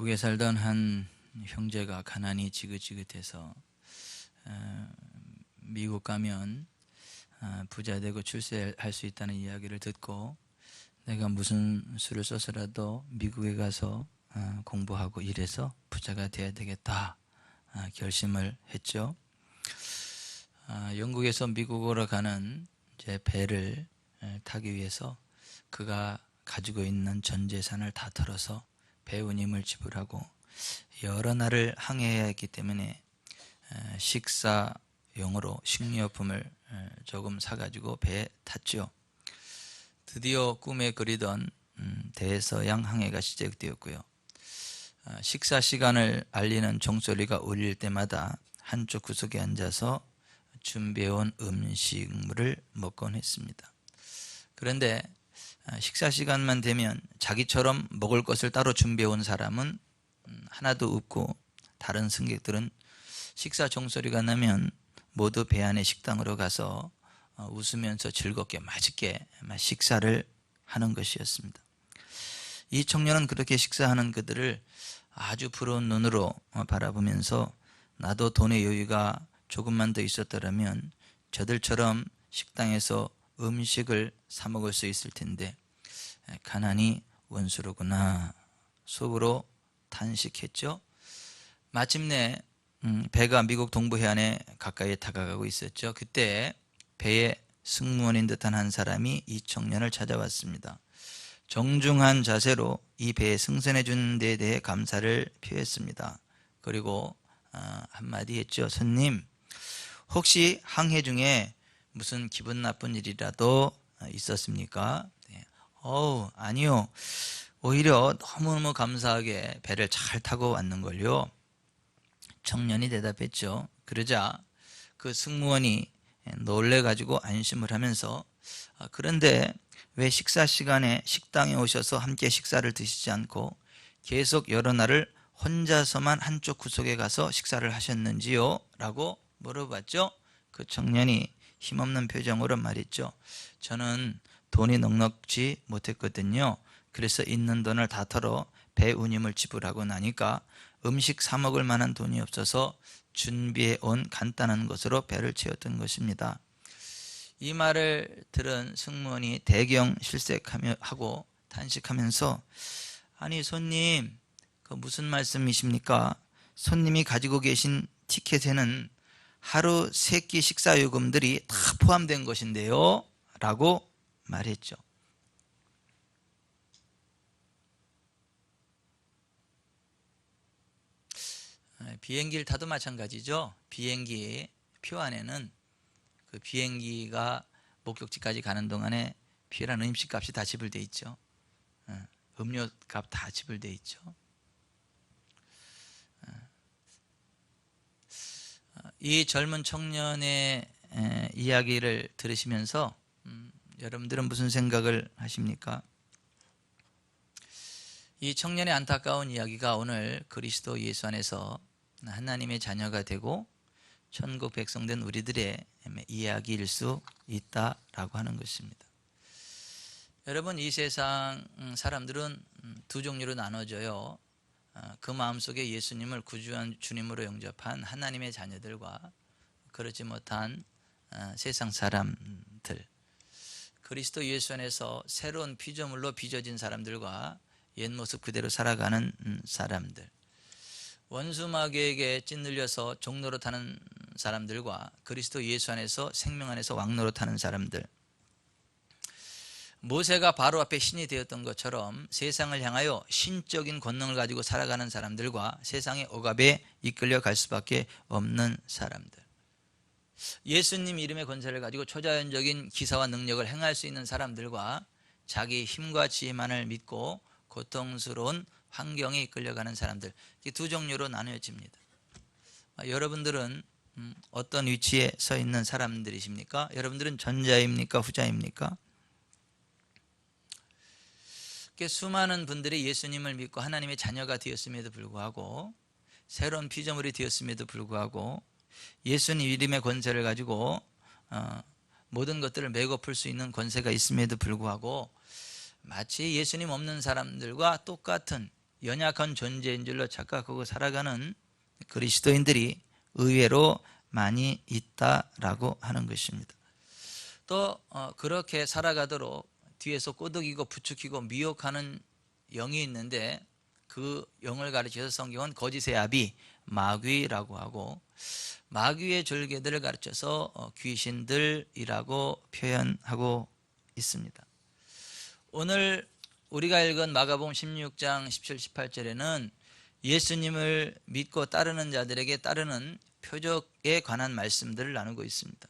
미국에 살던 한 형제가 가난이 지긋지긋해서 미국 가면 부자 되고 출세할 수 있다는 이야기를 듣고 내가 무슨 수를 써서라도 미국에 가서 공부하고 일해서 부자가 되어야 되겠다 결심을 했죠. 영국에서 미국으로 가는 이제 배를 타기 위해서 그가 가지고 있는 전 재산을 다 털어서 배운임을 지불하고 여러 날을 항해해야 했기 때문에 식사용으로 식료품을 조금 사가지고 배에 탔죠. 드디어 꿈에 그리던 대서양 항해가 시작되었고요. 식사 시간을 알리는 종소리가 울릴 때마다 한쪽 구석에 앉아서 준비해온 음식물을 먹곤 했습니다. 그런데 식사 시간만 되면 자기처럼 먹을 것을 따로 준비해온 사람은 하나도 없고 다른 승객들은 식사 종소리가 나면 모두 배 안의 식당으로 가서 웃으면서 즐겁게 맛있게 식사를 하는 것이었습니다. 이 청년은 그렇게 식사하는 그들을 아주 부러운 눈으로 바라보면서 나도 돈의 여유가 조금만 더 있었더라면 저들처럼 식당에서 음식을 사 먹을 수 있을 텐데 가난이 원수로구나 속으로 탄식했죠. 마침내 배가 미국 동부 해안에 가까이 다가가고 있었죠. 그때 배의 승무원인 듯한 한 사람이 이 청년을 찾아왔습니다. 정중한 자세로 이 배에 승선해 준 데에 대해 감사를 표했습니다. 그리고 한마디 했죠. 손님, 혹시 항해 중에 무슨 기분 나쁜 일이라도 있었습니까? 아니요. 오히려 너무너무 감사하게 배를 잘 타고 왔는걸요. 청년이 대답했죠. 그러자 그 승무원이 놀래가지고 안심을 하면서 그런데 왜 식사 시간에 식당에 오셔서 함께 식사를 드시지 않고 계속 여러 날을 혼자서만 한쪽 구석에 가서 식사를 하셨는지요? 라고 물어봤죠. 그 청년이 힘없는 표정으로 말했죠. 저는 돈이 넉넉지 못했거든요. 그래서 있는 돈을 다 털어 배 운임을 지불하고 나니까 음식 사 먹을 만한 돈이 없어서 준비해 온 간단한 것으로 배를 채웠던 것입니다. 이 말을 들은 승무원이 대경 실색하고 탄식하면서 아니 손님, 그 무슨 말씀이십니까? 손님이 가지고 계신 티켓에는 하루 3끼 식사 요금들이 다 포함된 것인데요 라고 말했죠. 비행기를 타도 마찬가지죠. 비행기 표 안에는 그 비행기가 목적지까지 가는 동안에 필요한 음식값이 다 지불되어 있죠. 음료값 다 지불되어 있죠. 이 젊은 청년의 이야기를 들으시면서 여러분들은 무슨 생각을 하십니까? 이 청년의 안타까운 이야기가 오늘 그리스도 예수 안에서 하나님의 자녀가 되고 천국 백성된 우리들의 이야기일 수 있다라고 하는 것입니다. 여러분, 이 세상 사람들은 두 종류로 나눠져요. 그 마음속에 예수님을 구주한 주님으로 영접한 하나님의 자녀들과 그렇지 못한 세상 사람들, 그리스도 예수 안에서 새로운 피조물로 빚어진 사람들과 옛 모습 그대로 살아가는 사람들, 원수 마귀에게 찌눌려서 종로로 타는 사람들과 그리스도 예수 안에서 생명 안에서 왕노로 타는 사람들, 모세가 바로 앞에 신이 되었던 것처럼 세상을 향하여 신적인 권능을 가지고 살아가는 사람들과 세상의 억압에 이끌려 갈 수밖에 없는 사람들, 예수님 이름의 권세를 가지고 초자연적인 기사와 능력을 행할 수 있는 사람들과 자기 힘과 지혜만을 믿고 고통스러운 환경에 이끌려가는 사람들, 이 두 종류로 나누어집니다. 여러분들은 어떤 위치에 서 있는 사람들이십니까? 여러분들은 전자입니까? 후자입니까? 수많은 분들이 예수님을 믿고 하나님의 자녀가 되었음에도 불구하고, 새로운 피조물이 되었음에도 불구하고, 예수님 이름의 권세를 가지고 모든 것들을 메고 풀 수 있는 권세가 있음에도 불구하고 마치 예수님 없는 사람들과 똑같은 연약한 존재인 줄로 착각하고 살아가는 그리스도인들이 의외로 많이 있다라고 하는 것입니다. 또 그렇게 살아가도록 뒤에서 꼬드기고 부추기고 미혹하는 영이 있는데 그 영을 가르쳐서 성경은 거짓의 아비 마귀라고 하고 마귀의 졸개들을 가르쳐서 귀신들이라고 표현하고 있습니다. 오늘 우리가 읽은 마가복음 16장 17, 18절에는 예수님을 믿고 따르는 자들에게 따르는 표적에 관한 말씀들을 나누고 있습니다.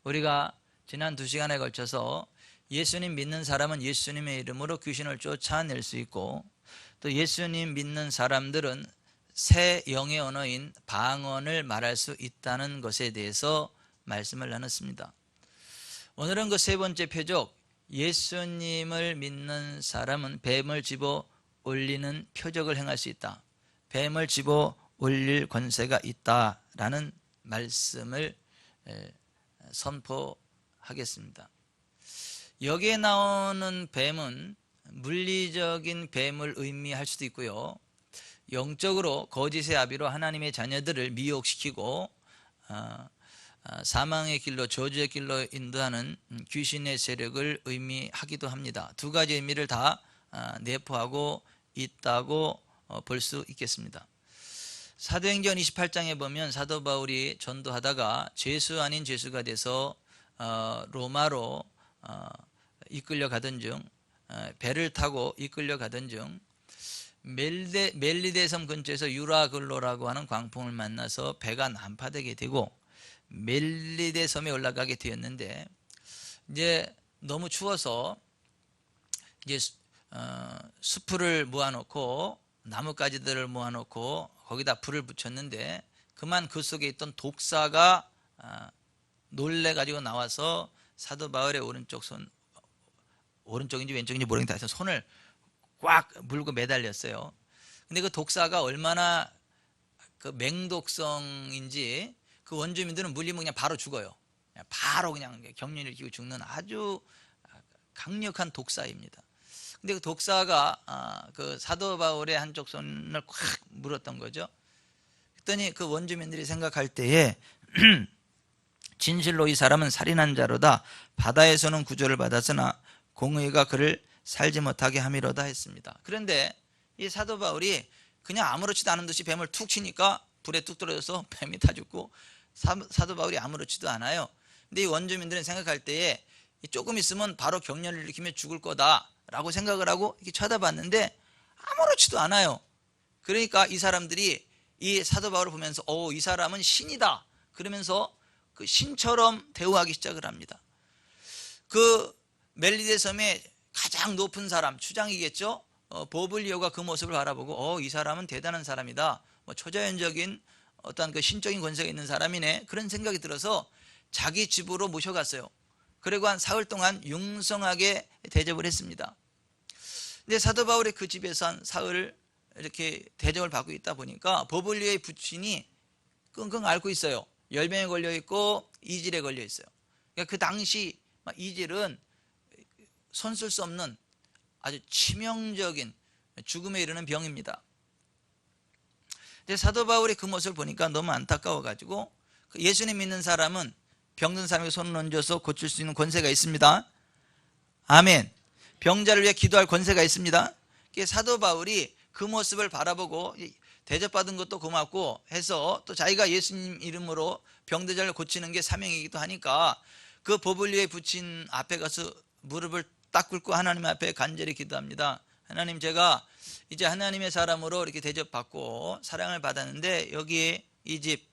우리가 지난 2시간에 걸쳐서 예수님 믿는 사람은 예수님의 이름으로 귀신을 쫓아낼 수 있고 또 예수님 믿는 사람들은 새 영의 언어인 방언을 말할 수 있다는 것에 대해서 말씀을 나눴습니다. 오늘은 그 세 번째 표적, 예수님을 믿는 사람은 뱀을 집어 올리는 표적을 행할 수 있다. 뱀을 집어 올릴 권세가 있다라는 말씀을 선포하겠습니다. 여기에 나오는 뱀은 물리적인 뱀을 의미할 수도 있고요, 영적으로 거짓의 아비로 하나님의 자녀들을 미혹시키고 사망의 길로 저주의 길로 인도하는 귀신의 세력을 의미하기도 합니다. 두 가지 의미를 다 내포하고 있다고 볼 수 있겠습니다. 사도행전 28장에 보면 사도 바울이 전도하다가 죄수 아닌 죄수가 돼서 로마로 이끌려 가던 중, 배를 타고 이끌려 가던 중 멜리데 섬 근처에서 유라글로라고 하는 광풍을 만나서 배가 난파되게 되고 멜리데 섬에 올라가게 되었는데, 이제 너무 추워서 이제 수풀을 모아놓고 나뭇가지들을 모아놓고 거기다 불을 붙였는데 그만 그 속에 있던 독사가 놀래가지고 나와서 사도 바울의 오른쪽인지 왼쪽인지 모르겠다 해서 손을 꽉 물고 매달렸어요. 근데 그 독사가 얼마나 그 맹독성인지 그 원주민들은 물리면 그냥 바로 죽어요. 바로 그냥 경련을 일으키고 죽는 아주 강력한 독사입니다. 근데 그 독사가 그 사도 바울의 한쪽 손을 꽉 물었던 거죠. 그랬더니 그 원주민들이 생각할 때에 진실로 이 사람은 살인한 자로다. 바다에서는 구조를 받았으나 공의가 그를 살지 못하게 함이로다 했습니다. 그런데 이 사도 바울이 그냥 아무렇지도 않은 듯이 뱀을 툭 치니까 불에 뚝 떨어져서 뱀이 다 죽고 사도 바울이 아무렇지도 않아요. 근데 이 원주민들은 생각할 때에 조금 있으면 바로 경련을 일으키며 죽을 거다라고 생각을 하고 이렇게 쳐다봤는데 아무렇지도 않아요. 그러니까 이 사람들이 이 사도 바울을 보면서 이 사람은 신이다 그러면서 그 신처럼 대우하기 시작을 합니다. 그 멜리데 섬의 가장 높은 사람, 추장이겠죠. 보블리오가 그 모습을 바라보고 이 사람은 대단한 사람이다, 초자연적인 어떤 그 신적인 권세가 있는 사람이네, 그런 생각이 들어서 자기 집으로 모셔갔어요. 그리고 한 사흘 동안 융성하게 대접을 했습니다. 근데 사도 바울의 그 집에서 한 사흘 이렇게 대접을 받고 있다 보니까 보블리오의 부친이 끙끙 앓고 있어요. 열병에 걸려 있고 이질에 걸려 있어요. 그러니까 그 당시 이질은 손 쓸 수 없는 아주 치명적인 죽음에 이르는 병입니다. 근데 사도 바울의 그 모습을 보니까 너무 안타까워가지고 예수님 믿는 사람은 병든 사람에게 손을 얹어서 고칠 수 있는 권세가 있습니다. 아멘. 병자를 위해 기도할 권세가 있습니다. 사도 바울이 그 모습을 바라보고 대접받은 것도 고맙고 해서 또 자기가 예수님 이름으로 병든 자를 고치는 게 사명이기도 하니까 그 보블리오의 부친 앞에 가서 무릎을 딱 꿇고 하나님 앞에 간절히 기도합니다. 하나님, 제가 이제 하나님의 사람으로 이렇게 대접받고 사랑을 받았는데 여기 이 집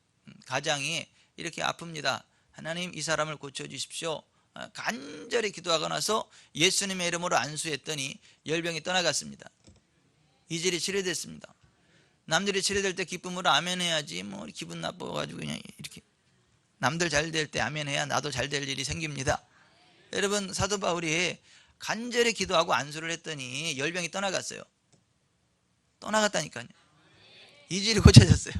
가장이 이렇게 아픕니다. 하나님, 이 사람을 고쳐주십시오. 간절히 기도하고 나서 예수님의 이름으로 안수했더니 열병이 떠나갔습니다. 이질이 치료됐습니다. 남들이 치료될 때 기쁨으로 아멘 해야지 기분 나빠가지고 그냥 이렇게 남들 잘 될 때 아멘 해야 나도 잘 될 일이 생깁니다. 여러분, 사도 바울이 간절히 기도하고 안수를 했더니 열병이 떠나갔어요. 떠나갔다니까요. 이질이 고쳐졌어요.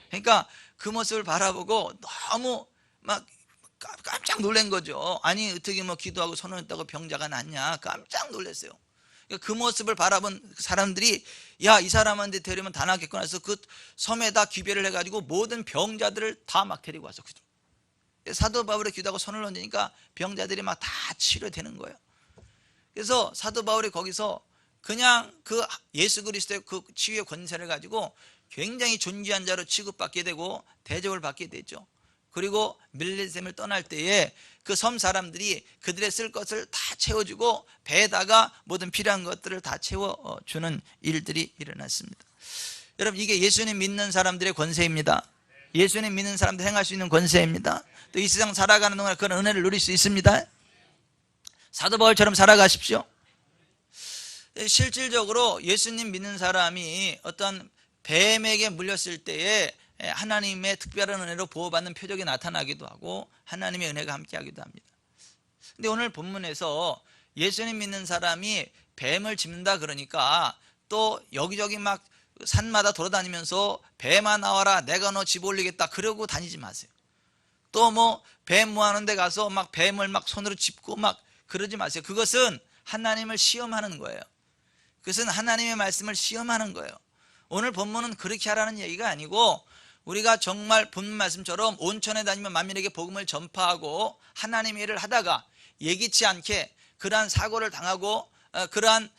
그러니까 그 모습을 바라보고 너무 막 깜짝 놀란 거죠. 아니, 어떻게 기도하고 선언했다고 병자가 낫냐, 깜짝 놀랐어요. 그 모습을 바라본 사람들이 야, 이 사람한테 데리면 다 낫겠구나 해서 그 섬에다 귀배를 해가지고 모든 병자들을 다 막 데리고 와서 사도 바울이 기도하고 손을 얹으니까 병자들이 막 다 치료되는 거예요. 그래서 사도 바울이 거기서 그냥 그 예수 그리스도의 그 치유의 권세를 가지고 굉장히 존귀한 자로 취급받게 되고 대접을 받게 되죠. 그리고 밀레셈을 떠날 때에 그 섬 사람들이 그들의 쓸 것을 다 채워주고 배에다가 모든 필요한 것들을 다 채워주는 일들이 일어났습니다. 여러분, 이게 예수님 믿는 사람들의 권세입니다. 예수님 믿는 사람들 행할 수 있는 권세입니다. 또 이 세상 살아가는 동안 그런 은혜를 누릴 수 있습니다. 사도 바울처럼 살아가십시오. 실질적으로 예수님 믿는 사람이 어떤 뱀에게 물렸을 때에 하나님의 특별한 은혜로 보호받는 표적이 나타나기도 하고 하나님의 은혜가 함께하기도 합니다. 근데 오늘 본문에서 예수님 믿는 사람이 뱀을 짚는다 그러니까 또 여기저기 막 산마다 돌아다니면서 뱀아 나와라, 내가 너 집어올리겠다 그러고 다니지 마세요. 또 뭐 뱀 모아놓은 데 가서 막 뱀을 막 손으로 짚고 막 그러지 마세요. 그것은 하나님을 시험하는 거예요. 그것은 하나님의 말씀을 시험하는 거예요. 오늘 본문은 그렇게 하라는 얘기가 아니고 우리가 정말 본문 말씀처럼 온천에 다니며 만민에게 복음을 전파하고 하나님의 일을 하다가 예기치 않게 그러한 사고를 당하고 그러한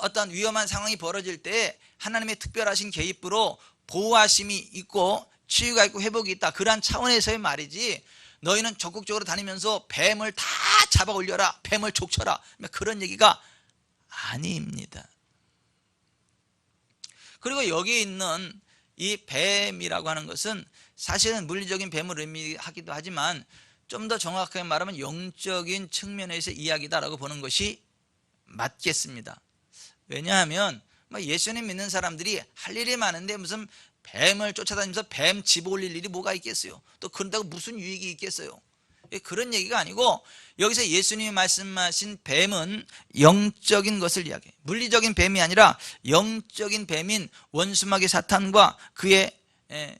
어떤 위험한 상황이 벌어질 때 하나님의 특별하신 개입으로 보호하심이 있고 치유가 있고 회복이 있다, 그러한 차원에서의 말이지, 너희는 적극적으로 다니면서 뱀을 다 잡아 올려라, 뱀을 족쳐라, 그런 얘기가 아닙니다. 그리고 여기 있는 이 뱀이라고 하는 것은 사실은 물리적인 뱀을 의미하기도 하지만 좀 더 정확하게 말하면 영적인 측면에서 이야기다라고 보는 것이 맞겠습니다. 왜냐하면 예수님 믿는 사람들이 할 일이 많은데 무슨 뱀을 쫓아다니면서 뱀 집어올릴 일이 뭐가 있겠어요? 또 그런다고 무슨 유익이 있겠어요? 그런 얘기가 아니고 여기서 예수님이 말씀하신 뱀은 영적인 것을 이야기해요. 물리적인 뱀이 아니라 영적인 뱀인 원수마귀 사탄과 그의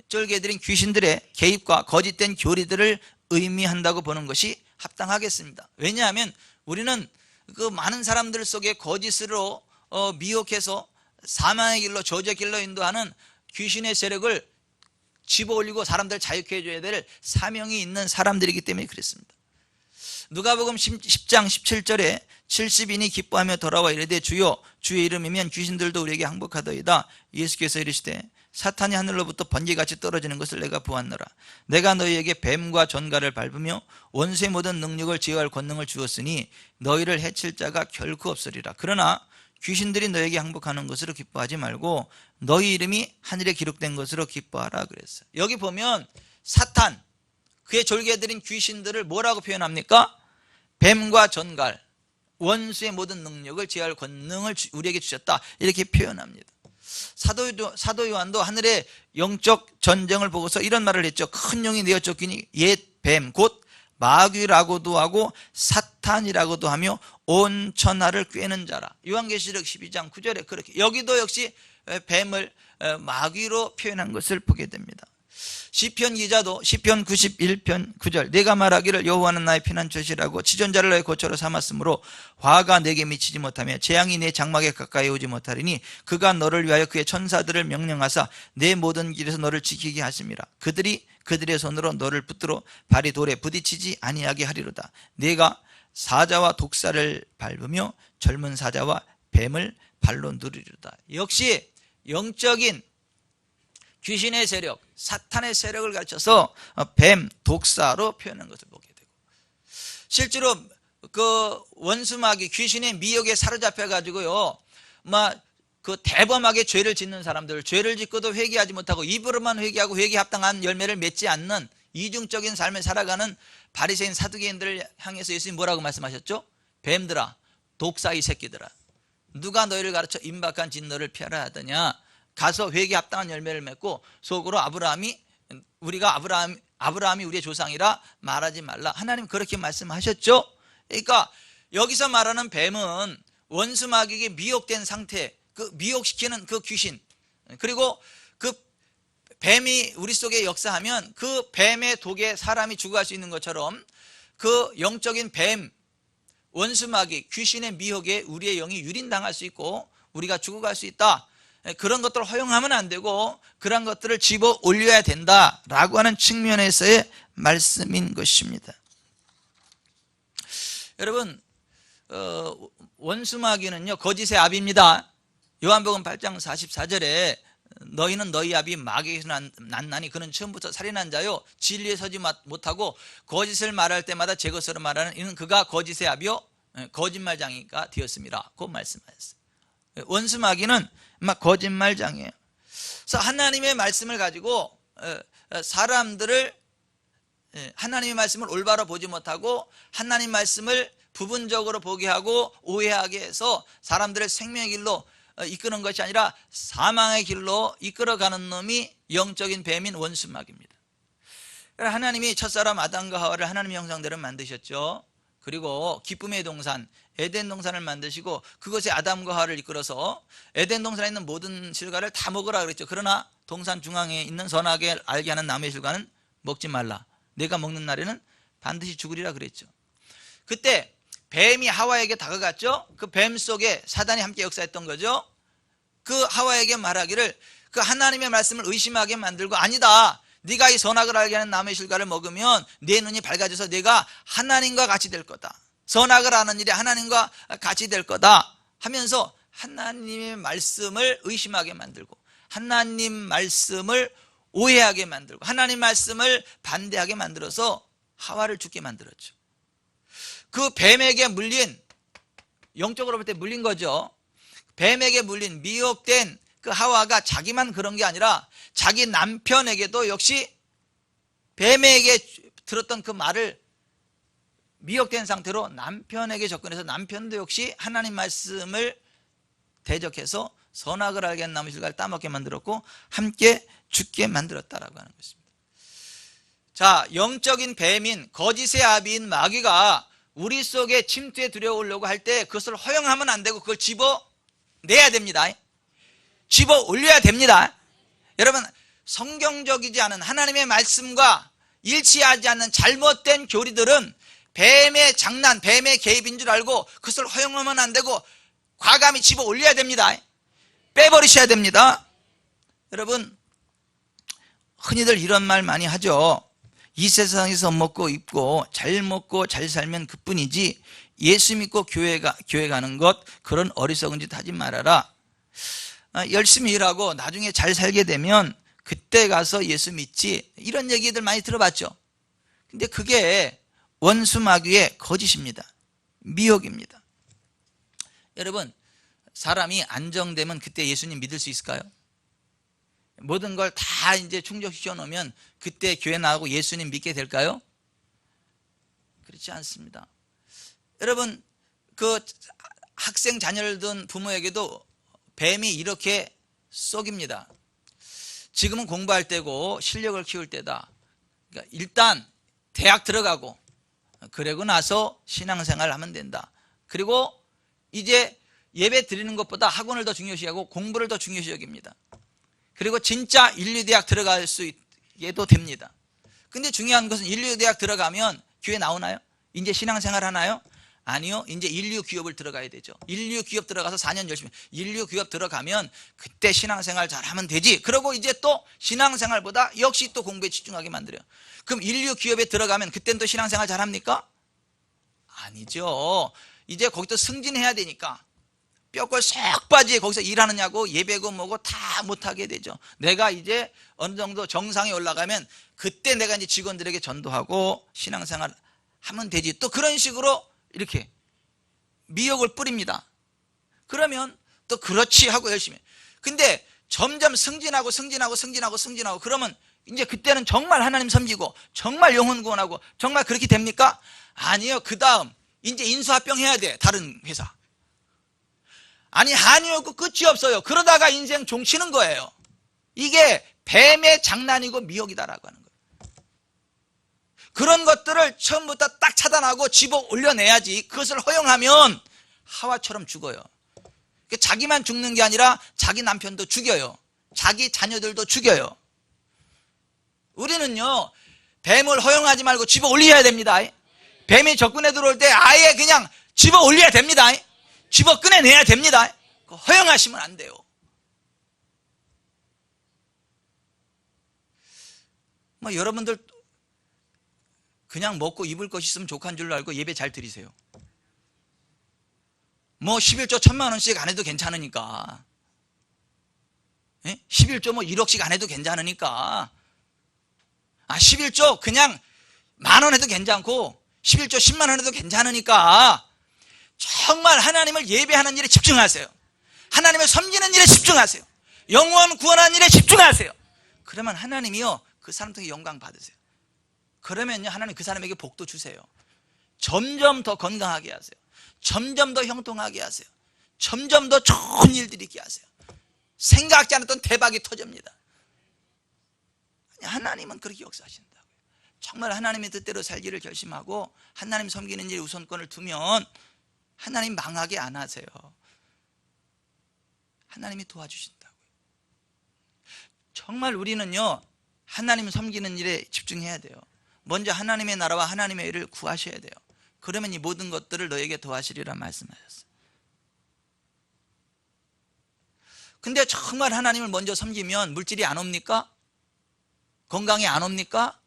쫄개들인 귀신들의 개입과 거짓된 교리들을 의미한다고 보는 것이 합당하겠습니다. 왜냐하면 우리는 그 많은 사람들 속에 거짓으로 미혹해서 사망의 길로, 저주의 길로 인도하는 귀신의 세력을 집어올리고 사람들을 자유케 해줘야 될 사명이 있는 사람들이기 때문에 그랬습니다. 누가복음 10장 17절에 70인이 기뻐하며 돌아와 이르되 주여, 주의 이름이면 귀신들도 우리에게 항복하더이다. 예수께서 이르시되 사탄이 하늘로부터 번개같이 떨어지는 것을 내가 보았노라. 내가 너희에게 뱀과 전갈을 밟으며 원수의 모든 능력을 제어할 권능을 주었으니 너희를 해칠 자가 결코 없으리라. 그러나 귀신들이 너에게 항복하는 것으로 기뻐하지 말고 너희 이름이 하늘에 기록된 것으로 기뻐하라 그랬어요. 여기 보면 사탄, 그의 졸개들인 귀신들을 뭐라고 표현합니까? 뱀과 전갈, 원수의 모든 능력을 제어할 권능을 우리에게 주셨다, 이렇게 표현합니다. 사도 요한도 하늘의 영적 전쟁을 보고서 이런 말을 했죠. 큰 용이 내어 쫓기니 옛 뱀 곧 마귀라고도 하고 사탄이라고도 하며 온 천하를 꿰는 자라. 요한계시록 12장 9절에 그렇게, 여기도 역시 뱀을 마귀로 표현한 것을 보게 됩니다. 시편 기자도 시편 91편 9절 내가 말하기를 여호와는 나의 피난처시라고 지존자를 나의 고초로 삼았으므로 화가 내게 미치지 못하며 재앙이 내 장막에 가까이 오지 못하리니 그가 너를 위하여 그의 천사들을 명령하사 내 모든 길에서 너를 지키게 하심이라. 그들이 그들의 손으로 너를 붙들어 발이 돌에 부딪히지 아니하게 하리로다. 내가 사자와 독사를 밟으며 젊은 사자와 뱀을 발로 누리리로다. 역시 영적인 귀신의 세력, 사탄의 세력을 가르쳐서 뱀, 독사로 표현한 것을 보게 되고, 실제로 그 원수마귀 귀신의 미혹에 사로잡혀 가지고요, 그 대범하게 죄를 짓는 사람들, 죄를 짓고도 회개하지 못하고 입으로만 회개하고 회개 합당한 열매를 맺지 않는 이중적인 삶을 살아가는 바리새인 사두개인들을 향해서 예수님이 뭐라고 말씀하셨죠? 뱀들아, 독사의 새끼들아, 누가 너희를 가르쳐 임박한 진노를 피하라 하더냐. 가서 회개 합당한 열매를 맺고 속으로 아브라함이 우리의 조상이라 말하지 말라. 하나님 그렇게 말씀하셨죠. 그러니까 여기서 말하는 뱀은 원수마귀에게 미혹된 상태, 그 미혹시키는 그 귀신, 그리고 그 뱀이 우리 속에 역사하면 그 뱀의 독에 사람이 죽어갈 수 있는 것처럼 그 영적인 뱀, 원수마귀, 귀신의 미혹에 우리의 영이 유린당할 수 있고 우리가 죽어갈 수 있다. 그런 것들을 허용하면 안 되고 그런 것들을 집어 올려야 된다라고 하는 측면에서의 말씀인 것입니다. 여러분, 원수마귀는요 거짓의 아비입니다. 요한복음 8장 44절에 너희는 너희 아비 마귀에서 났나니 그는 처음부터 살인한 자요 진리에 서지 못하고 거짓을 말할 때마다 제 것으로 말하는 이는 그가 거짓의 아비요 거짓말장이가 되었습니다. 그 말씀하셨어요. 원수마귀는 막 거짓말장이에요. 그래서 하나님의 말씀을 가지고 사람들을 하나님의 말씀을 올바로 보지 못하고 하나님 말씀을 부분적으로 보게 하고 오해하게 해서 사람들을 생명의 길로 이끄는 것이 아니라 사망의 길로 이끌어가는 놈이 영적인 뱀인 원수마귀입니다. 하나님이 첫사람 아담과 하와를 하나님의 형상대로 만드셨죠. 그리고 기쁨의 동산 에덴 동산을 만드시고 그것에 아담과 하와를 이끌어서 에덴 동산에 있는 모든 실과를 다 먹으라 그랬죠. 그러나 동산 중앙에 있는 선악을 알게 하는 나무의 실과는 먹지 말라. 내가 먹는 날에는 반드시 죽으리라 그랬죠. 그때 뱀이 하와에게 다가갔죠. 그 뱀 속에 사단이 함께 역사했던 거죠. 그 하와에게 말하기를 그 하나님의 말씀을 의심하게 만들고 아니다. 네가 이 선악을 알게 하는 나무의 실과를 먹으면 내 눈이 밝아져서 네가 하나님과 같이 될 거다. 선악을 아는 일이 하나님과 같이 될 거다 하면서 하나님의 말씀을 의심하게 만들고 하나님 말씀을 오해하게 만들고 하나님 말씀을 반대하게 만들어서 하와를 죽게 만들었죠. 그 뱀에게 물린, 영적으로 볼 때 물린 거죠. 뱀에게 물린 미혹된 그 하와가 자기만 그런 게 아니라 자기 남편에게도 역시 뱀에게 들었던 그 말을 미혹된 상태로 남편에게 접근해서 남편도 역시 하나님 말씀을 대적해서 선악을 알게 하는 나무 실과를 따먹게 만들었고 함께 죽게 만들었다라고 하는 것입니다. 자, 영적인 뱀인 거짓의 아비인 마귀가 우리 속에 침투에 들여오려고 할 때 그것을 허용하면 안 되고 그걸 집어내야 됩니다. 집어 올려야 됩니다. 여러분, 성경적이지 않은 하나님의 말씀과 일치하지 않는 잘못된 교리들은 뱀의 장난, 뱀의 개입인 줄 알고 그것을 허용하면 안 되고 과감히 집어 올려야 됩니다. 빼버리셔야 됩니다. 여러분, 흔히들 이런 말 많이 하죠. 이 세상에서 먹고 입고 잘 살면 그뿐이지 예수 믿고 교회 가는 것 그런 어리석은 짓 하지 말아라. 열심히 일하고 나중에 잘 살게 되면 그때 가서 예수 믿지, 이런 얘기들 많이 들어봤죠. 근데 그게 원수마귀의 거짓입니다. 미혹입니다. 여러분, 사람이 안정되면 그때 예수님 믿을 수 있을까요? 모든 걸 다 이제 충족시켜 놓으면 그때 교회 나가고 예수님 믿게 될까요? 그렇지 않습니다. 여러분, 그 학생 자녀를 둔 부모에게도 뱀이 이렇게 속입니다. 지금은 공부할 때고 실력을 키울 때다. 그러니까 일단 대학 들어가고 그러고 나서 신앙생활을 하면 된다. 그리고 이제 예배 드리는 것보다 학원을 더 중요시하고 공부를 더 중요시 여깁니다. 그리고 진짜 인류대학 들어갈 수 있게도 됩니다. 근데 중요한 것은 인류대학 들어가면 교회 나오나요? 이제 신앙생활 하나요? 아니요. 이제 인류기업을 들어가야 되죠. 인류기업 들어가서 4년 열심히, 인류기업 들어가면 그때 신앙생활 잘하면 되지. 그러고 이제 또 신앙생활보다 역시 또 공부에 집중하게 만들어요. 그럼 인류기업에 들어가면 그때는 또 신앙생활 잘합니까? 아니죠. 이제 거기서 승진해야 되니까 뼈골 쏙 빠지게 거기서 일하느냐고 예배고 뭐고 다 못하게 되죠. 내가 이제 어느 정도 정상에 올라가면 그때 내가 이제 직원들에게 전도하고 신앙생활 하면 되지. 또 그런 식으로 이렇게 미혹을 뿌립니다. 그러면 또 그렇지 하고 열심히 해요. 근데 점점 승진하고 그러면 이제 그때는 정말 하나님 섬기고 정말 영혼 구원하고 정말 그렇게 됩니까? 아니요. 그 다음 이제 인수합병해야 돼. 다른 회사. 아니, 한이 없고 끝이 없어요. 그러다가 인생 종치는 거예요. 이게 뱀의 장난이고 미혹이다라고 하는 거예요. 그런 것들을 처음부터 딱 차단하고 집어 올려내야지. 그것을 허용하면 하와처럼 죽어요. 자기만 죽는 게 아니라 자기 남편도 죽여요. 자기 자녀들도 죽여요. 우리는요, 뱀을 허용하지 말고 집어 올려야 됩니다. 뱀이 접근해 들어올 때 아예 그냥 집어 올려야 됩니다. 집어 꺼내내야 됩니다. 허용하시면 안 돼요. 뭐 여러분들 그냥 먹고 입을 것 있으면 족한 줄 알고 예배 잘 드리세요. 뭐 11조 1,000만 원씩 안 해도 괜찮으니까. 11조 뭐 1억씩 안 해도 괜찮으니까. 11조 그냥 10,000원 해도 괜찮고 11조 10만 원 해도 괜찮으니까 정말 하나님을 예배하는 일에 집중하세요. 하나님을 섬기는 일에 집중하세요. 영혼 구원하는 일에 집중하세요. 그러면 하나님이요 그 사람 통해 영광 받으세요. 그러면요 하나님 그 사람에게 복도 주세요. 점점 더 건강하게 하세요. 점점 더 형통하게 하세요. 점점 더 좋은 일들이 있게 하세요. 생각지 않았던 대박이 터집니다. 하나님은 그렇게 역사하신다고요. 정말 하나님의 뜻대로 살기를 결심하고 하나님 섬기는 일에 우선권을 두면 하나님 망하게 안 하세요. 하나님이 도와주신다고요. 정말 우리는요 하나님 섬기는 일에 집중해야 돼요. 먼저 하나님의 나라와 하나님의 일을 구하셔야 돼요. 그러면 이 모든 것들을 너에게 더하시리라 말씀하셨어요. 근데 정말 하나님을 먼저 섬기면 물질이 안 옵니까? 건강이 안 옵니까?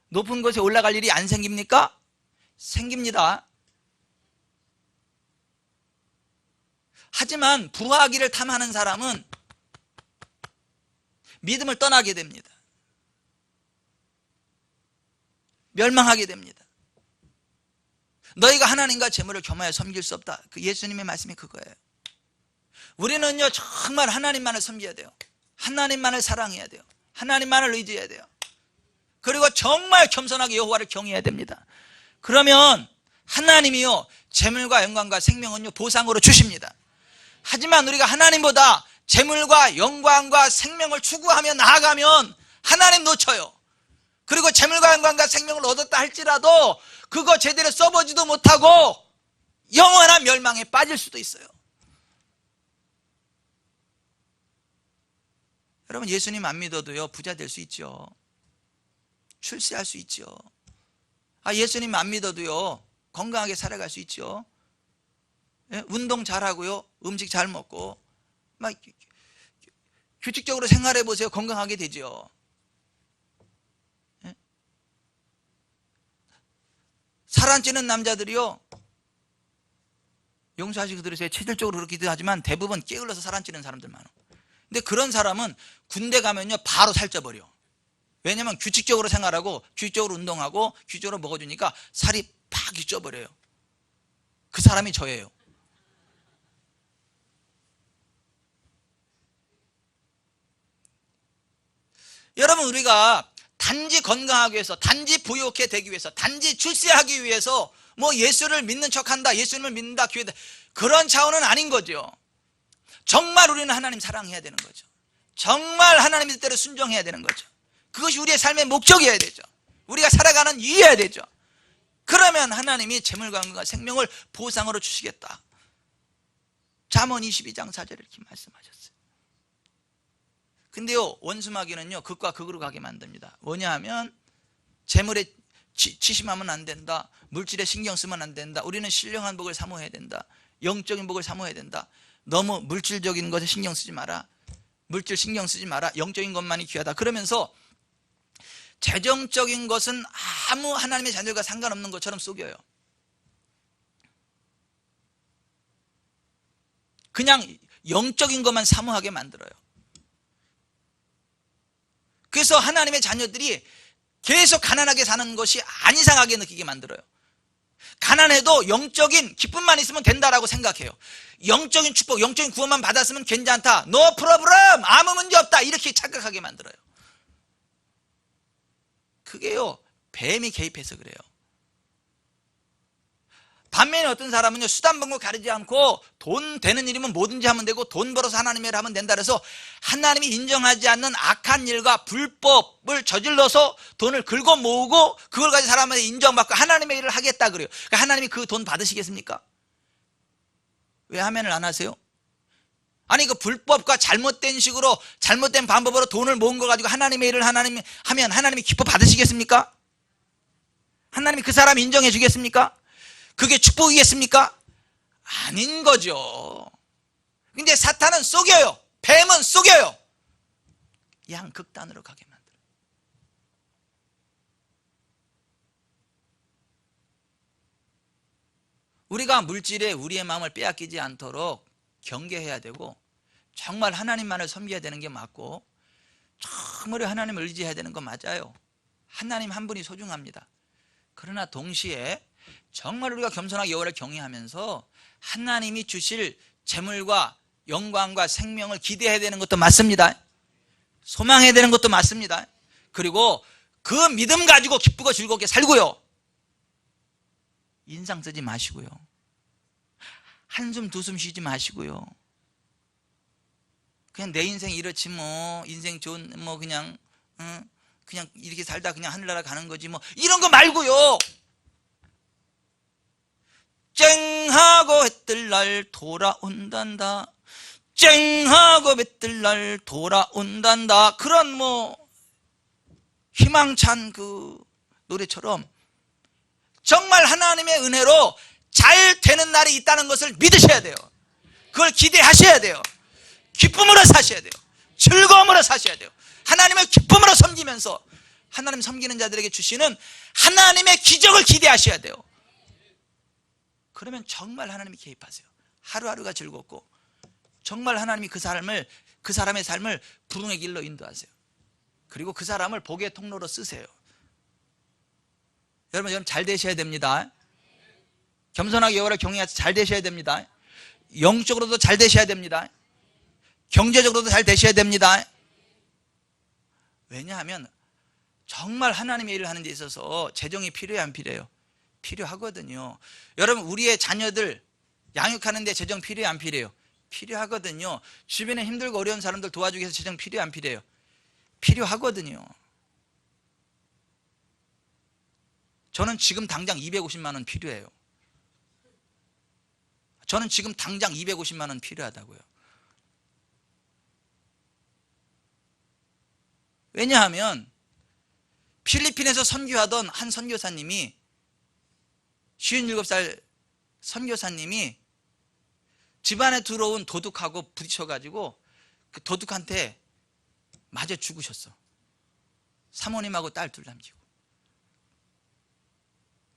높은 곳에 올라갈 일이 안 생깁니까? 생깁니다. 하지만 부하기를 탐하는 사람은 믿음을 떠나게 됩니다. 멸망하게 됩니다. 너희가 하나님과 재물을 겸하여 섬길 수 없다. 그 예수님의 말씀이 그거예요. 우리는요 정말 하나님만을 섬겨야 돼요. 하나님만을 사랑해야 돼요. 하나님만을 의지해야 돼요. 그리고 정말 겸손하게 여호와를 경외해야 됩니다. 그러면 하나님이요 재물과 영광과 생명은요 보상으로 주십니다. 하지만 우리가 하나님보다 재물과 영광과 생명을 추구하며 나아가면 하나님 놓쳐요. 그리고 재물과 영광과 생명을 얻었다 할지라도 그거 제대로 써보지도 못하고 영원한 멸망에 빠질 수도 있어요. 여러분 예수님 안 믿어도요 부자 될 수 있죠. 출세할 수 있죠. 예수님 안 믿어도요 건강하게 살아갈 수 있죠. 운동 잘하고요 음식 잘 먹고 막 규칙적으로 생활해 보세요. 건강하게 되죠. 살 안 찌는 남자들이요 용서하시고 들으세요. 체질적으로 그렇기도 하지만 대부분 게을러서 살 안 찌는 사람들 많아. 근데 그런 사람은 군대 가면요 바로 살쪄버려. 왜냐면 규칙적으로 생활하고 규칙적으로 운동하고 규칙적으로 먹어주니까 살이 팍 쪄버려요. 그 사람이 저예요. 여러분 우리가 단지 건강하기 위해서 단지 부유하게 되기 위해서 단지 출세하기 위해서 뭐 예수를 믿는 척한다 예수님을 믿는다 교회다 그런 차원은 아닌 거죠. 정말 우리는 하나님 사랑해야 되는 거죠. 정말 하나님의 뜻대로 순종해야 되는 거죠. 그것이 우리의 삶의 목적이어야 되죠. 우리가 살아가는 이유여야 되죠. 그러면 하나님이 재물과 건강과 생명을 보상으로 주시겠다. 잠언 22장 4절에 이렇게 말씀하셨어요. 근데요 원수마귀는요 극과 극으로 가게 만듭니다. 뭐냐 하면 재물에 치심하면 안 된다. 물질에 신경 쓰면 안 된다. 우리는 신령한 복을 사모해야 된다. 영적인 복을 사모해야 된다. 너무 물질적인 것에 신경 쓰지 마라. 물질 신경 쓰지 마라. 영적인 것만이 귀하다. 그러면서 재정적인 것은 아무 하나님의 자녀가 상관없는 것처럼 속여요. 그냥 영적인 것만 사모하게 만들어요. 그래서 하나님의 자녀들이 계속 가난하게 사는 것이 안 이상하게 느끼게 만들어요. 가난해도 영적인 기쁨만 있으면 된다라고 생각해요. 영적인 축복, 영적인 구원만 받았으면 괜찮다. No problem, 아무 문제 없다. 이렇게 착각하게 만들어요. 그게요 뱀이 개입해서 그래요. 반면에 어떤 사람은요 수단번거 가리지 않고 돈 되는 일이면 뭐든지 하면 되고 돈 벌어서 하나님의 일을 하면 된다 그래서 하나님이 인정하지 않는 악한 일과 불법을 저질러서 돈을 긁어 모으고 그걸 가지고 사람한테 인정받고 하나님의 일을 하겠다 그래요. 그러니까 하나님이 그 돈 받으시겠습니까? 왜 하면을 안 하세요? 아니 그 불법과 잘못된 식으로 잘못된 방법으로 돈을 모은 거 가지고 하나님의 일을 하나님이 하면 하나님이 기뻐 받으시겠습니까? 하나님이 그 사람 인정해 주겠습니까? 그게 축복이겠습니까? 아닌 거죠. 근데 사탄은 속여요. 뱀은 속여요. 양극단으로 가게 만들어요. 우리가 물질에 우리의 마음을 빼앗기지 않도록 경계해야 되고, 정말 하나님만을 섬겨야 되는 게 맞고, 정말 하나님을 의지해야 되는 건 맞아요. 하나님 한 분이 소중합니다. 그러나 동시에 정말 우리가 겸손하게 여호와를 경외하면서 하나님이 주실 재물과 영광과 생명을 기대해야 되는 것도 맞습니다. 소망해야 되는 것도 맞습니다. 그리고 그 믿음 가지고 기쁘고 즐겁게 살고요. 인상 쓰지 마시고요. 한숨 두숨 쉬지 마시고요. 그냥 내 인생 이렇지 뭐, 인생 좋은 뭐 그냥 이렇게 살다 그냥 하늘나라 가는 거지 뭐, 이런 거 말고요. 쨍하고 해 뜰 날 돌아온단다. 쨍하고 해 뜰 날 돌아온단다. 그런 뭐 희망찬 그 노래처럼 정말 하나님의 은혜로 잘 되는 날이 있다는 것을 믿으셔야 돼요. 그걸 기대하셔야 돼요. 기쁨으로 사셔야 돼요. 즐거움으로 사셔야 돼요. 하나님을 기쁨으로 섬기면서 하나님 섬기는 자들에게 주시는 하나님의 기적을 기대하셔야 돼요. 그러면 정말 하나님이 개입하세요. 하루하루가 즐겁고 정말 하나님이 그 사람의 삶을 부흥의 길로 인도하세요. 그리고 그 사람을 복의 통로로 쓰세요. 여러분 잘 되셔야 됩니다. 겸손하게 여호와를 경외해서 잘 되셔야 됩니다. 영적으로도 잘 되셔야 됩니다. 경제적으로도 잘 되셔야 됩니다. 왜냐하면 정말 하나님의 일을 하는 데 있어서 재정이 필요해요, 안 필요해요? 필요하거든요. 여러분 우리의 자녀들 양육하는 데 재정 필요해요, 안 필요해요? 필요하거든요. 주변에 힘들고 어려운 사람들 도와주기 위해서 재정 필요해요, 안 필요해요? 필요하거든요. 저는 지금 당장 250만 원 필요해요. 저는 지금 당장 250만 원 필요하다고요. 왜냐하면 필리핀에서 선교하던 한 선교사님이 57살 선교사님이 집안에 들어온 도둑하고 부딪혀가지고 그 도둑한테 맞아 죽으셨어. 사모님하고 딸 둘 남기고.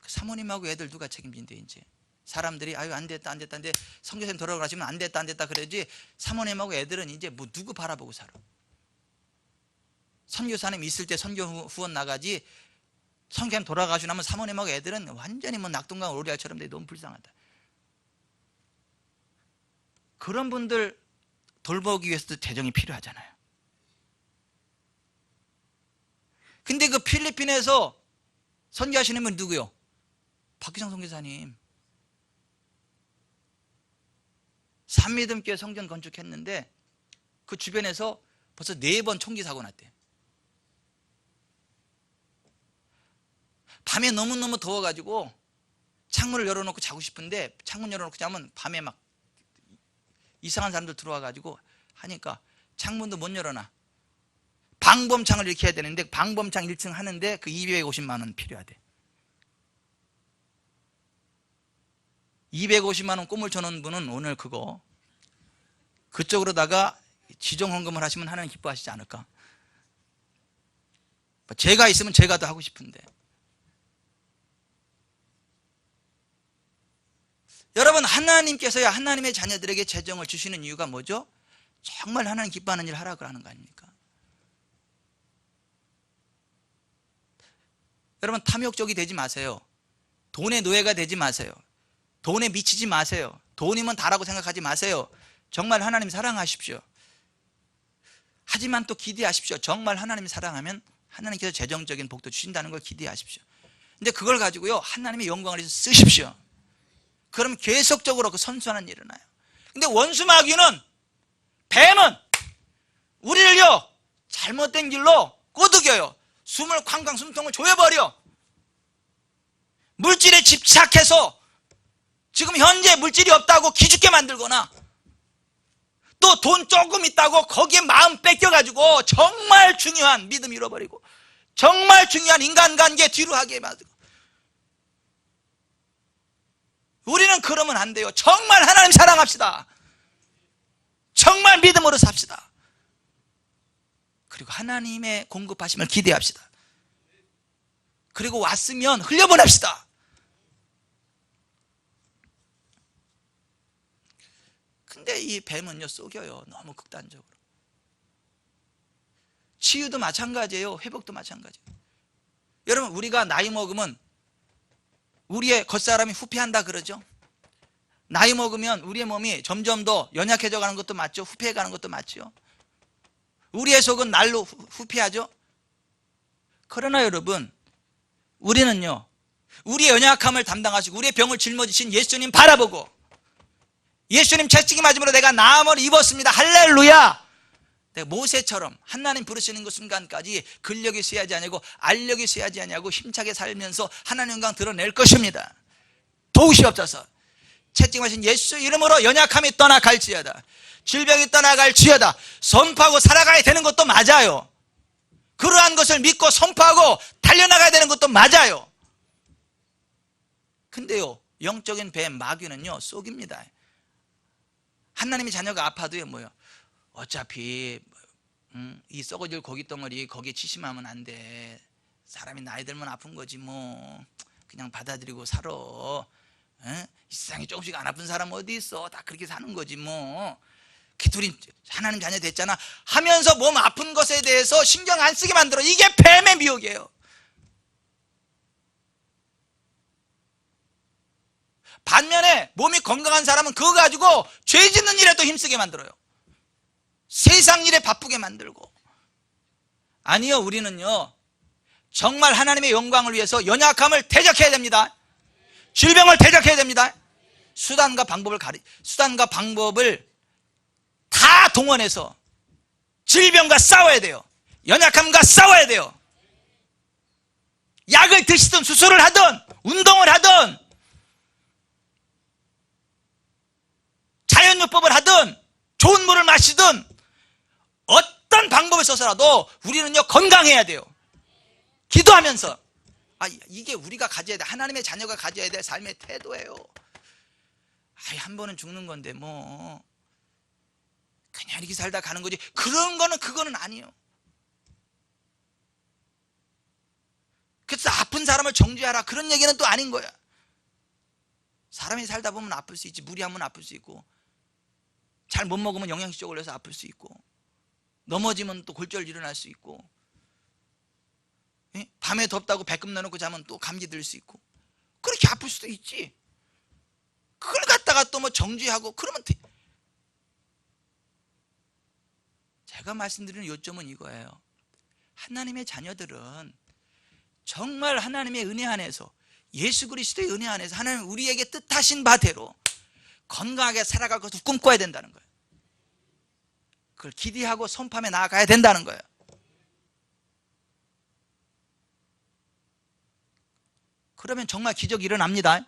그 사모님하고 애들 누가 책임진대 이제. 사람들이 아유 안 됐다 근데 선교사님 돌아가시면 안 됐다 그러지, 사모님하고 애들은 이제 뭐 누구 바라보고 살아. 선교사님 있을 때 선교 후원 나가지, 선교사님 돌아가시고 나면 사모님하고 애들은 완전히 뭐 낙동강 오리알처럼 돼. 너무 불쌍하다. 그런 분들 돌보기 위해서도 재정이 필요하잖아요. 근데 그 필리핀에서 선교하시는 분 누구요? 박기성 선교사님. 산미듬교회 성전 건축했는데 그 주변에서 벌써 4번 총기 사고 났대요. 밤에 너무너무 더워가지고 창문을 열어놓고 자고 싶은데 창문 열어놓고 자면 밤에 막 이상한 사람들 들어와가지고 하니까 창문도 못 열어놔. 방범창을 이렇게 해야 되는데 방범창 1층 하는데 그 250만 원 필요하대. 250만 원 꿈을 쳐놓은 분은 오늘 그쪽으로다가 지정 헌금을 하시면 하나님 기뻐하시지 않을까? 제가 있으면 제가 더 하고 싶은데. 여러분 하나님께서야 하나님의 자녀들에게 재정을 주시는 이유가 뭐죠? 정말 하나님 기뻐하는 일을 하라고 하는 거 아닙니까? 여러분 탐욕적이 되지 마세요. 돈의 노예가 되지 마세요. 돈에 미치지 마세요. 돈이면 다라고 생각하지 마세요. 정말 하나님 사랑하십시오. 하지만 또 기대하십시오. 정말 하나님 사랑하면 하나님께서 재정적인 복도 주신다는 걸 기대하십시오. 근데 그걸 가지고요 하나님의 영광을 위해서 쓰십시오. 그러면 계속적으로 그 선수하는 일이 일어나요. 근데 원수마귀는, 뱀은 우리를요 잘못된 길로 꼬드겨요. 숨을 쾅쾅 숨통을 조여버려. 물질에 집착해서 지금 현재 물질이 없다고 기죽게 만들거나, 또 돈 조금 있다고 거기에 마음 뺏겨가지고 정말 중요한 믿음 잃어버리고 정말 중요한 인간관계 뒤로 하게 만들고, 우리는 그러면 안 돼요. 정말 하나님 사랑합시다. 정말 믿음으로 삽시다. 그리고 하나님의 공급하심을 기대합시다. 그리고 왔으면 흘려보냅시다. 근데 이 뱀은요, 속여요. 너무 극단적으로. 치유도 마찬가지예요. 회복도 마찬가지예요. 여러분, 우리가 나이 먹으면 우리의 겉사람이 후퇴한다 그러죠. 나이 먹으면 우리의 몸이 점점 더 연약해져 가는 것도 맞죠. 후퇴해 가는 것도 맞죠. 우리의 속은 날로 후퇴하죠. 그러나 여러분, 우리는요, 우리의 연약함을 담당하시고 우리의 병을 짊어지신 예수님 바라보고, 예수님 채찍이 맞음으로 내가 나음을 입었습니다. 할렐루야. 내가 모세처럼 하나님 부르시는 그 순간까지 근력이 쇠하지 아니고 알력이 쇠하지 아니고 힘차게 살면서 하나님 영광 드러낼 것입니다. 도우시옵소서. 채찍하신 예수 이름으로 연약함이 떠나갈지어다. 질병이 떠나갈지어다. 선포하고 살아가야 되는 것도 맞아요. 그러한 것을 믿고 선포하고 달려나가야 되는 것도 맞아요. 근데요, 영적인 뱀 마귀는요, 속입니다. 하나님의 자녀가 아파도요, 뭐요? 어차피 이 썩어질 고기 덩어리 거기에 치심하면 안 돼. 사람이 나이 들면 아픈 거지 뭐. 그냥 받아들이고 살아. 이 세상에 조금씩 안 아픈 사람 어디 있어. 다 그렇게 사는 거지 뭐. 기둘이 하나님 자녀 됐잖아 하면서 몸 아픈 것에 대해서 신경 안 쓰게 만들어. 이게 뱀의 미혹이에요. 반면에 몸이 건강한 사람은 그거 가지고 죄 짓는 일에 또 힘쓰게 만들어요. 세상 일에 바쁘게 만들고. 아니요, 우리는요, 정말 하나님의 영광을 위해서 연약함을 대적해야 됩니다. 질병을 대적해야 됩니다. 수단과 방법을 다 동원해서 질병과 싸워야 돼요. 연약함과 싸워야 돼요. 약을 드시든 수술을 하든 운동을 하든 자연요법을 하든 좋은 물을 마시든 어떤 방법을 써서라도 우리는요, 건강해야 돼요. 기도하면서. 이게 우리가 가져야 돼. 하나님의 자녀가 가져야 될 삶의 태도예요. 한 번은 죽는 건데 뭐 그냥 이렇게 살다 가는 거지. 그거는 아니에요. 그래서 아픈 사람을 정죄하라 그런 얘기는 또 아닌 거야. 사람이 살다 보면 아플 수 있지. 무리하면 아플 수 있고, 잘 못 먹으면 영양실조 걸려서 아플 수 있고, 넘어지면 또 골절 일어날 수 있고, 밤에 덥다고 배꼽 넣어놓고 자면 또 감기 들 수 있고, 그렇게 아플 수도 있지. 그걸 갖다가 또 뭐 정죄하고 그러면 돼. 제가 말씀드리는 요점은 이거예요. 하나님의 자녀들은 정말 하나님의 은혜 안에서, 예수 그리스도의 은혜 안에서 하나님 우리에게 뜻하신 바대로 건강하게 살아갈 것을 꿈꿔야 된다는 거예요. 그걸 기대하고 선포하며 나아가야 된다는 거예요. 그러면 정말 기적이 일어납니다.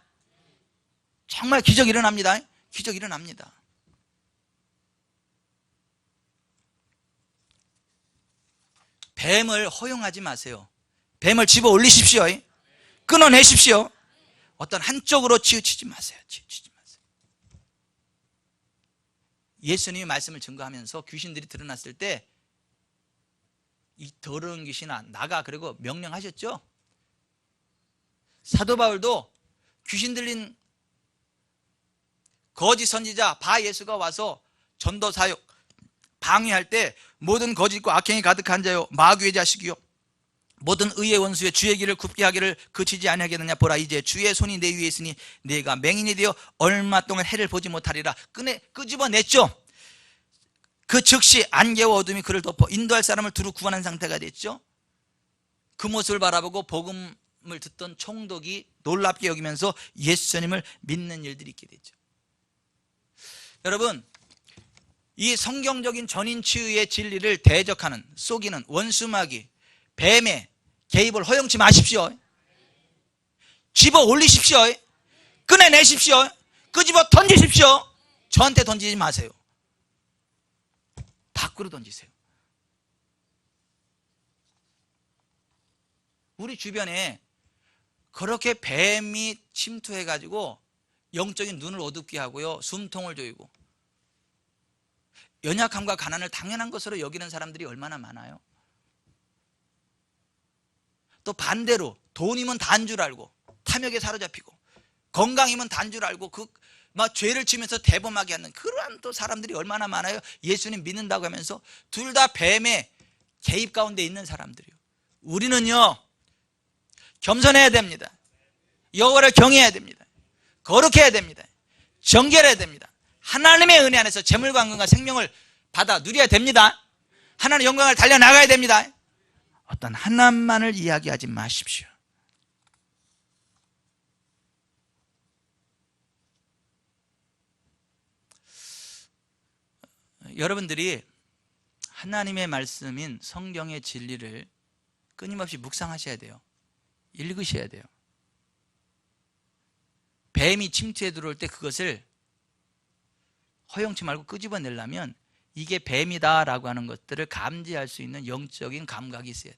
정말 기적이 일어납니다. 기적이 일어납니다. 뱀을 허용하지 마세요. 뱀을 집어 올리십시오. 끊어내십시오. 어떤 한쪽으로 치우치지 마세요. 치우치지 마세요. 예수님이 말씀을 증거하면서 귀신들이 드러났을 때 이 더러운 귀신아 나가, 그리고 명령하셨죠. 사도 바울도 귀신 들린 거짓 선지자 바 예수가 와서 전도 사역 방해할 때, 모든 거짓과 악행이 가득한 자요 마귀의 자식이요 모든 의의 원수의 주의 길을 굽게 하기를 그치지 아니하겠느냐. 보라, 이제 주의 손이 내 위에 있으니 내가 맹인이 되어 얼마 동안 해를 보지 못하리라. 끄집어냈죠. 그 즉시 안개와 어둠이 그를 덮어 인도할 사람을 두루 구원한 상태가 됐죠. 그 모습을 바라보고 복음을 듣던 총독이 놀랍게 여기면서 예수님을 믿는 일들이 있게 되죠. 여러분, 이 성경적인 전인 치유의 진리를 대적하는, 속이는 원수마귀 뱀의 개입을 허용치 마십시오. 집어 올리십시오. 꺼내내십시오. 끄집어 던지십시오. 저한테 던지지 마세요. 밖으로 던지세요. 우리 주변에 그렇게 뱀이 침투해가지고 영적인 눈을 어둡게 하고요, 숨통을 조이고 연약함과 가난을 당연한 것으로 여기는 사람들이 얼마나 많아요. 또 반대로 돈이면 다인 줄 알고 탐욕에 사로잡히고 건강이면 다인 줄 알고 막 죄를 지면서 대범하게 하는 그러한 또 사람들이 얼마나 많아요. 예수님 믿는다고 하면서 둘 다 뱀의 개입 가운데 있는 사람들이요. 우리는요, 겸손해야 됩니다. 여호와를 경외해야 됩니다. 거룩해야 됩니다. 정결해야 됩니다. 하나님의 은혜 안에서 재물과 건강과 생명을 받아 누려야 됩니다. 하나님의 영광을 달려나가야 됩니다. 어떤 하나만을 이야기하지 마십시오. 여러분들이 하나님의 말씀인 성경의 진리를 끊임없이 묵상하셔야 돼요. 읽으셔야 돼요. 뱀이 침투에 들어올 때 그것을 허용치 말고 끄집어내려면 이게 뱀이다라고 하는 것들을 감지할 수 있는 영적인 감각이 있어야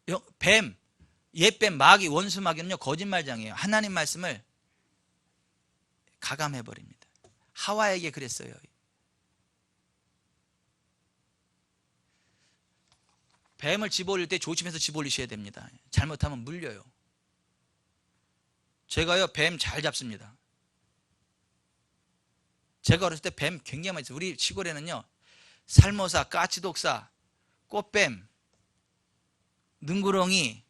돼요. 뱀, 옛뱀, 마귀, 원수 마귀는요 거짓말장이에요. 하나님 말씀을 가감해버립니다. 하와에게 그랬어요. 뱀을 집어올릴 때 조심해서 집어올리셔야 됩니다. 잘못하면 물려요. 제가요 뱀 잘 잡습니다. 제가 어렸을 때 뱀 굉장히 많이 잡았어요. 우리 시골에는요 살모사, 까치독사, 꽃뱀, 능구렁이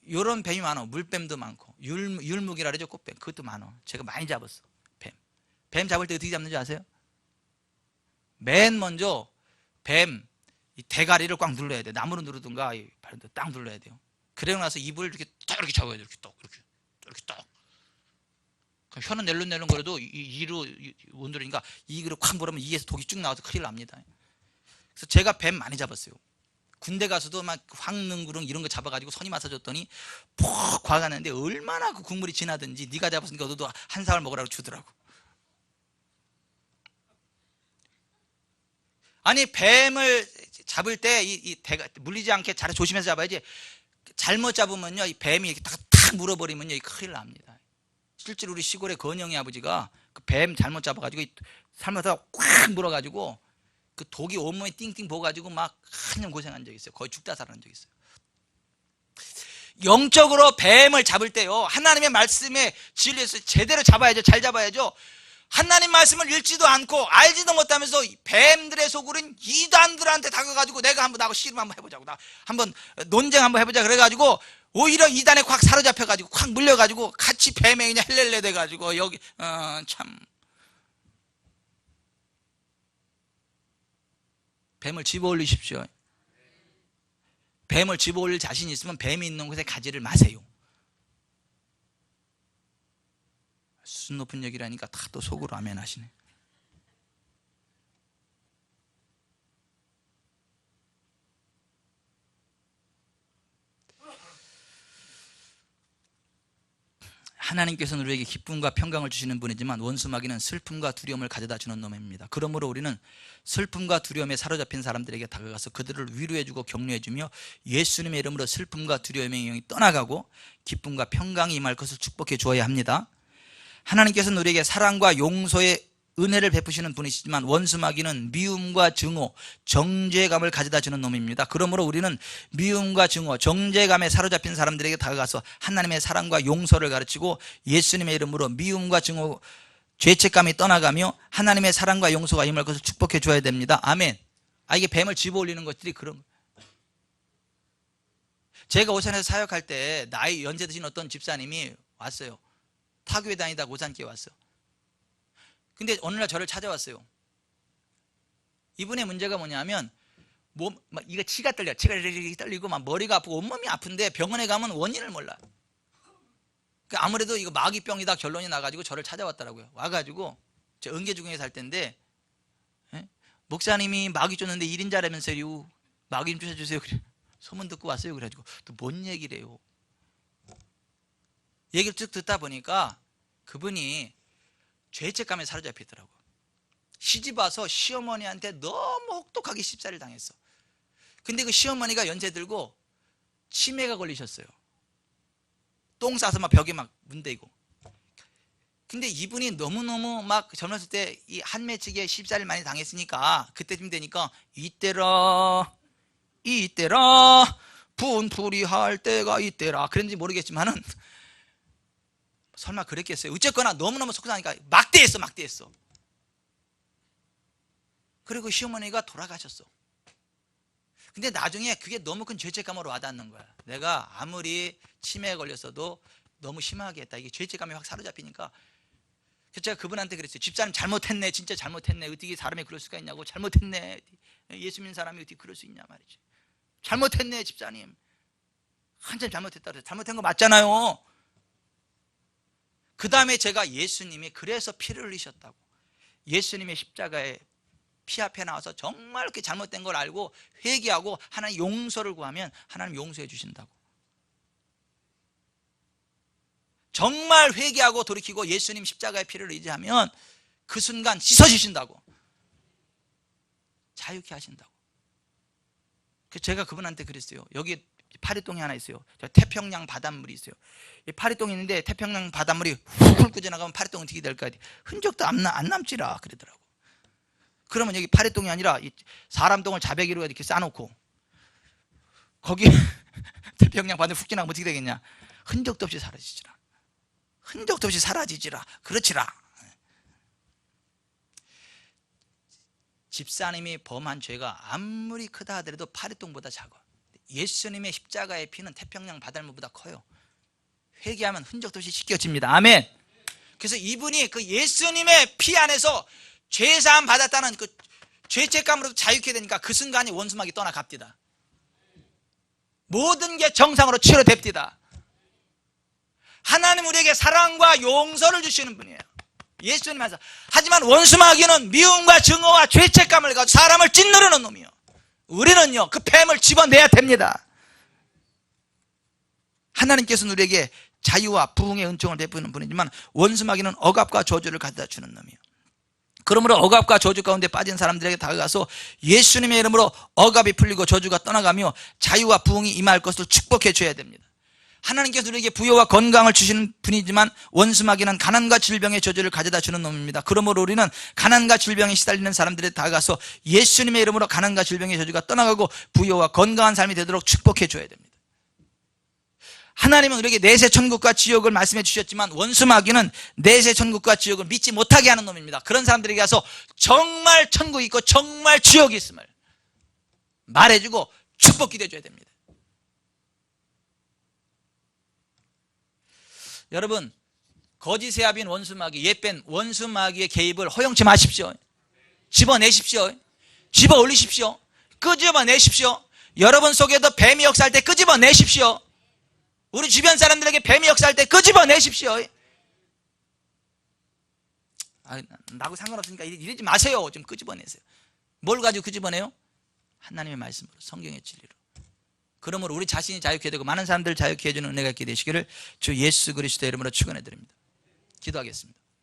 이런 뱀이 많아. 물뱀도 많고 율묵이라 그러죠. 꽃뱀 그것도 많아. 제가 많이 잡았어. 뱀 잡을 때 어떻게 잡는지 아세요? 맨 먼저 뱀 이 대가리를 꽉 눌러야 돼. 나무로 누르든가 발로 딱 눌러야 돼요. 그러고 나서 입을 이렇게 딱 이렇게 잡아야 돼. 이렇게 딱 이렇게 딱. 혀는 낼름낼름 거려도 이로 못 누르니까 이를 콱 물으면 이에서 독이 쭉 나와서 큰일 납니다. 그래서 제가 뱀 많이 잡았어요. 군대 가서도 막 황능구릉 이런 거 잡아가지고 선임 와서 줬더니 푹 과가는데 얼마나 그 국물이 진하든지 네가 잡았으니까 너도 한 사발 먹으라고 주더라고. 아니 뱀을 잡을 때 이 대가 물리지 않게 잘 조심해서 잡아야지. 잘못 잡으면요 이 뱀이 이렇게 탁 물어버리면요 큰일 납니다. 실제로 우리 시골의 건영이 아버지가 그 뱀 잘못 잡아가지고 삶아서 꽉 물어가지고 그 독이 온몸에 띵띵 보가지고 막 한년 고생한 적이 있어요. 거의 죽다 살아난 적이 있어요. 영적으로 뱀을 잡을 때요 하나님의 말씀에 진리에서 제대로 잡아야죠. 잘 잡아야죠. 하나님 말씀을 읽지도 않고 알지도 못하면서 뱀들의 소굴은 이단들한테 다가가지고 내가 한번 나하고 씨름 한번 해보자고 나 한번 논쟁 한번 해보자 그래가지고 오히려 이단에 콱 사로잡혀가지고 콱 물려가지고 같이 뱀에 그냥 헬렐레 돼가지고 여기 참 뱀을 집어올리십시오. 뱀을 집어올릴 자신이 있으면 뱀이 있는 곳에 가지를 마세요. 수준 높은 얘기라니까 다 또 속으로 아멘 하시네. 하나님께서는 우리에게 기쁨과 평강을 주시는 분이지만 원수 마귀는 슬픔과 두려움을 가져다 주는 놈입니다. 그러므로 우리는 슬픔과 두려움에 사로잡힌 사람들에게 다가가서 그들을 위로해주고 격려해주며 예수님의 이름으로 슬픔과 두려움의 영이 떠나가고 기쁨과 평강이 임할 것을 축복해 주어야 합니다. 하나님께서는 우리에게 사랑과 용서의 은혜를 베푸시는 분이시지만 원수 마귀는 미움과 증오, 정죄감을 가져다 주는 놈입니다. 그러므로 우리는 미움과 증오, 정죄감에 사로잡힌 사람들에게 다가가서 하나님의 사랑과 용서를 가르치고 예수님의 이름으로 미움과 증오, 죄책감이 떠나가며 하나님의 사랑과 용서가 임할 것을 축복해 줘야 됩니다. 아멘. 이게 뱀을 집어올리는 것들이 그런 거예요. 제가 오산에서 사역할 때 나이 연세 드신 어떤 집사님이 왔어요. 타교에 다니다 오산교에 왔어. 근데 어느 날 저를 찾아왔어요. 이분의 문제가 뭐냐면 막 이거 치가 떨려. 치가 떨리고 막 머리가 아프고 온몸이 아픈데 병원에 가면 원인을 몰라. 아무래도 이거 마귀병이다 결론이 나가지고 저를 찾아왔더라고요. 와가지고 저 은계주공에 살 때인데 목사님이 마귀 쫓는데 1인자라면서요. 마귀 좀 쫓아주세요. 그래. 소문 듣고 왔어요. 그래가지고 또 뭔 얘기래요. 얘기를 쭉 듣다 보니까 그분이 죄책감에 사로잡히더라고. 시집 와서 시어머니한테 너무 혹독하게 십사를 당했어. 근데 그 시어머니가 연세 들고 치매가 걸리셨어요. 똥 싸서 막 벽에 막 문대고. 근데 이분이 너무너무 막 젊었을 때 이 한매치기에 십사를 많이 당했으니까 그때쯤 되니까 이때라 분풀이할 때가 이때라 그랬는지 모르겠지만은 설마 그랬겠어요. 어쨌거나 너무너무 속상하니까 막대했어. 그리고 시어머니가 돌아가셨어. 근데 나중에 그게 너무 큰 죄책감으로 와닿는 거야. 내가 아무리 치매에 걸렸어도 너무 심하게 했다. 이게 죄책감이 확 사로잡히니까. 그래서 제가 그분한테 그랬어요. 집사님 잘못했네. 진짜 잘못했네. 어떻게 사람이 그럴 수가 있냐고. 잘못했네. 예수 믿는 사람이 어떻게 그럴 수 있냐 말이지. 잘못했네 집사님. 한참 잘못했다 그래서 잘못한 거 맞잖아요. 그 다음에 제가 예수님이 그래서 피를 흘리셨다고, 예수님의 십자가에 피 앞에 나와서 정말 그렇게 잘못된 걸 알고 회개하고 하나님 용서를 구하면 하나님 용서해 주신다고, 정말 회개하고 돌이키고 예수님 십자가의 피를 의지하면 그 순간 씻어주신다고, 자유케 하신다고. 그래서 제가 그분한테 그랬어요. 여기 파리똥이 하나 있어요. 태평양 바닷물이 있어요. 파리똥이 있는데 태평양 바닷물이 훌훌 끓여나가면 파리똥은 어떻게 될까? 흔적도 안 남지라 그러더라고. 그러면 여기 파리똥이 아니라 사람똥을 자배기로 이렇게 싸놓고 거기 태평양 바닷물 훅 지나가면 어떻게 되겠냐? 흔적도 없이 사라지지라. 흔적도 없이 사라지지라. 그렇지라. 집사님이 범한 죄가 아무리 크다 하더라도 파리똥보다 작아. 예수님의 십자가의 피는 태평양 바닷물보다 커요. 회개하면 흔적도 없이 씻겨집니다. 아멘. 그래서 이분이 그 예수님의 피 안에서 죄사함 받았다는 그 죄책감으로 자유케 되니까 그 순간이 원수막이 떠나갑디다. 모든 게 정상으로 치료됩디다. 하나님 우리에게 사랑과 용서를 주시는 분이에요. 예수님 안에서. 하지만 원수마귀는 미움과 증오와 죄책감을 가지고 사람을 짓누르는 놈이요. 우리는요 그 뱀을 집어내야 됩니다. 하나님께서는 우리에게 자유와 부흥의 은총을 베푸는 분이지만 원수마귀는 억압과 저주를 가져다 주는 놈이요. 그러므로 억압과 저주 가운데 빠진 사람들에게 다가가서 예수님의 이름으로 억압이 풀리고 저주가 떠나가며 자유와 부흥이 임할 것을 축복해 줘야 됩니다. 하나님께서 우리에게 부여와 건강을 주시는 분이지만 원수마귀는 가난과 질병의 저주를 가져다 주는 놈입니다. 그러므로 우리는 가난과 질병에 시달리는 사람들에 다가가서 예수님의 이름으로 가난과 질병의 저주가 떠나가고 부여와 건강한 삶이 되도록 축복해 줘야 됩니다. 하나님은 우리에게 내세 천국과 지옥을 말씀해 주셨지만 원수마귀는 내세 천국과 지옥을 믿지 못하게 하는 놈입니다. 그런 사람들에게 가서 정말 천국이 있고 정말 지옥이 있음을 말해주고 축복 기도해 줘야 됩니다. 여러분, 거짓의 합인 원수마귀, 옛뺀 원수마귀의 개입을 허용치 마십시오. 집어내십시오. 집어 올리십시오. 끄집어내십시오. 여러분 속에도 뱀이 역사할 때 끄집어내십시오. 우리 주변 사람들에게 뱀이 역사할 때 끄집어내십시오. 나하고 상관없으니까 이러지 마세요. 좀 끄집어내세요. 뭘 가지고 끄집어내요? 하나님의 말씀으로, 성경의 진리로. 그러므로 우리 자신이 자유케 되고 많은 사람들을 자유케 해주는 은혜가 있게 되시기를 주 예수 그리스도의 이름으로 축원해 드립니다. 기도하겠습니다.